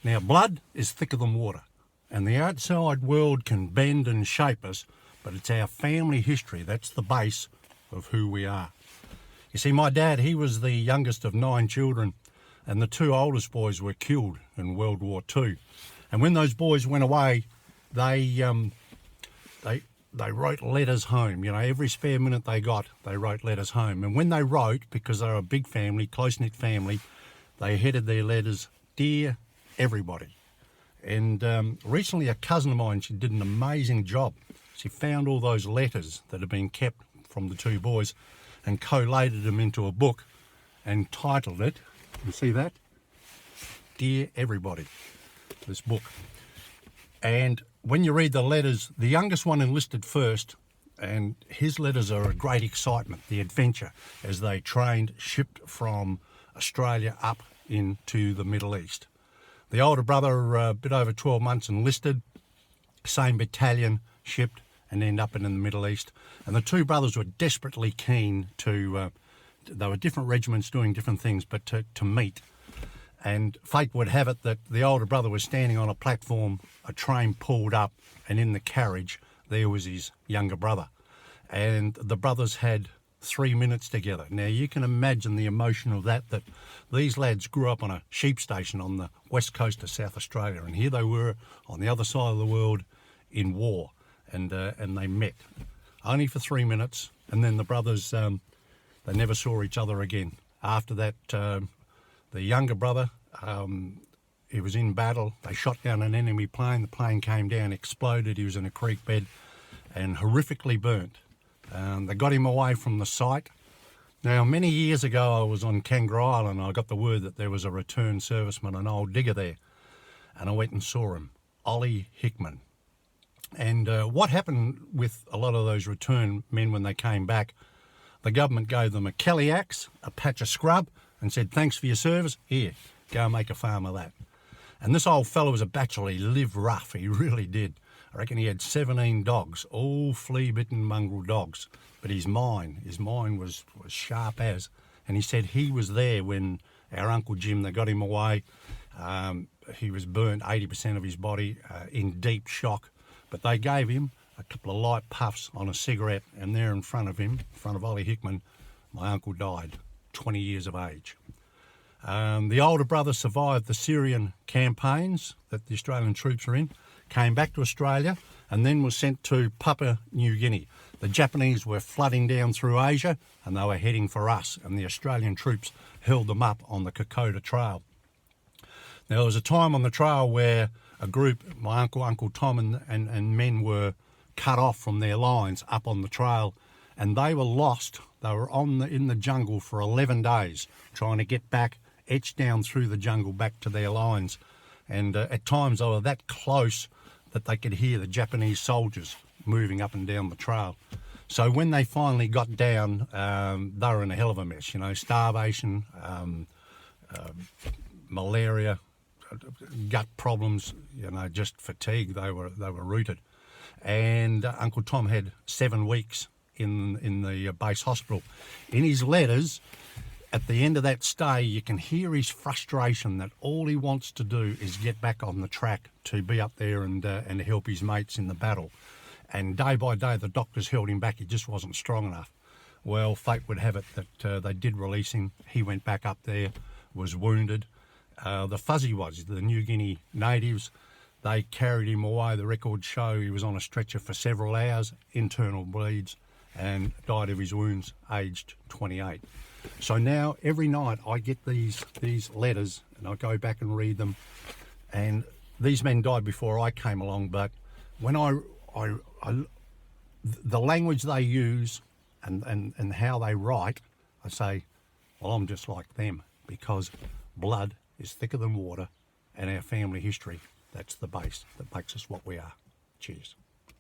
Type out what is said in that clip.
Now, blood is thicker than water, and the outside world can bend and shape us, but it's our family history that's the base of who we are. You see, my dad, he was the youngest of 9 children, and the 2 oldest boys were killed in World War II. And when those boys went away, they wrote letters home. You know, every spare minute they got, they wrote letters home. And when they wrote, because they were a big family, close-knit family, they headed their letters, "Dear everybody." And recently a cousin of mine, she did an amazing job. She found all those letters that had been kept from the 2 boys and collated them into a book and titled it, you see that? "Dear Everybody," this book. And when you read the letters, the youngest one enlisted first, and his letters are a great excitement, the adventure, as they trained, shipped from Australia up into the Middle East. The older brother, a bit over 12 months, enlisted, same battalion, shipped, and ended up in the Middle East. And the 2 brothers were desperately keen to, they were different regiments doing different things, but to meet. And fate would have it that the older brother was standing on a platform, a train pulled up, and in the carriage there was his younger brother. And the brothers had 3 minutes together. Now you can imagine the emotion of that these lads grew up on a sheep station on the west coast of South Australia, and here they were on the other side of the world in war, and they met only for 3 minutes, and then the brothers, they never saw each other again. After that, the younger brother, he was in battle. They shot down an enemy plane. The plane came down, exploded. He was in a creek bed and horrifically burnt. They got him away from the site. Now, many years ago, I was on Kangaroo Island. I got the word that there was a returned serviceman, an old digger there, and I went and saw him, Ollie Hickman. And what happened with a lot of those return men when they came back, the government gave them a Kelly axe, a patch of scrub, and said, "Thanks for your service. Here, go make a farm of that." And this old fellow was a bachelor. He lived rough. He really did. I reckon he had 17 dogs, all flea-bitten mongrel dogs. But his mind was sharp as. And he said he was there when our Uncle Jim, they got him away. He was burnt 80% of his body, in deep shock. But they gave him a couple of light puffs on a cigarette, and there in front of him, in front of Ollie Hickman, my uncle died, 20 years of age. The older brother survived the Syrian campaigns that the Australian troops were in, came back to Australia, and then was sent to Papua New Guinea. The Japanese were flooding down through Asia, and they were heading for us, and the Australian troops held them up on the Kokoda Trail. Now, there was a time on the trail where a group, my Uncle Tom and men were cut off from their lines up on the trail, and they were lost. They were in the jungle for 11 days trying to get back, etched down through the jungle back to their lines. And at times they were that close that they could hear the Japanese soldiers moving up and down the trail. So when they finally got down, they were in a hell of a mess, you know, starvation, malaria, gut problems, you know, just fatigue. They were rooted. And Uncle Tom had 7 weeks in the base hospital. In his letters, at the end of that stay, you can hear his frustration that all he wants to do is get back on the track to be up there and help his mates in the battle. And day by day, the doctors held him back. He just wasn't strong enough. Well, fate would have it that they did release him. He went back up there, was wounded. The Fuzzy Wuzz, the New Guinea natives, they carried him away. The records show he was on a stretcher for several hours, internal bleeds, and died of his wounds, aged 28. So now every night I get these letters and I go back and read them. And these men died before I came along, but when the language they use and how they write, I say, well, I'm just like them, because blood is thicker than water, and our family history, that's the base that makes us what we are. Cheers.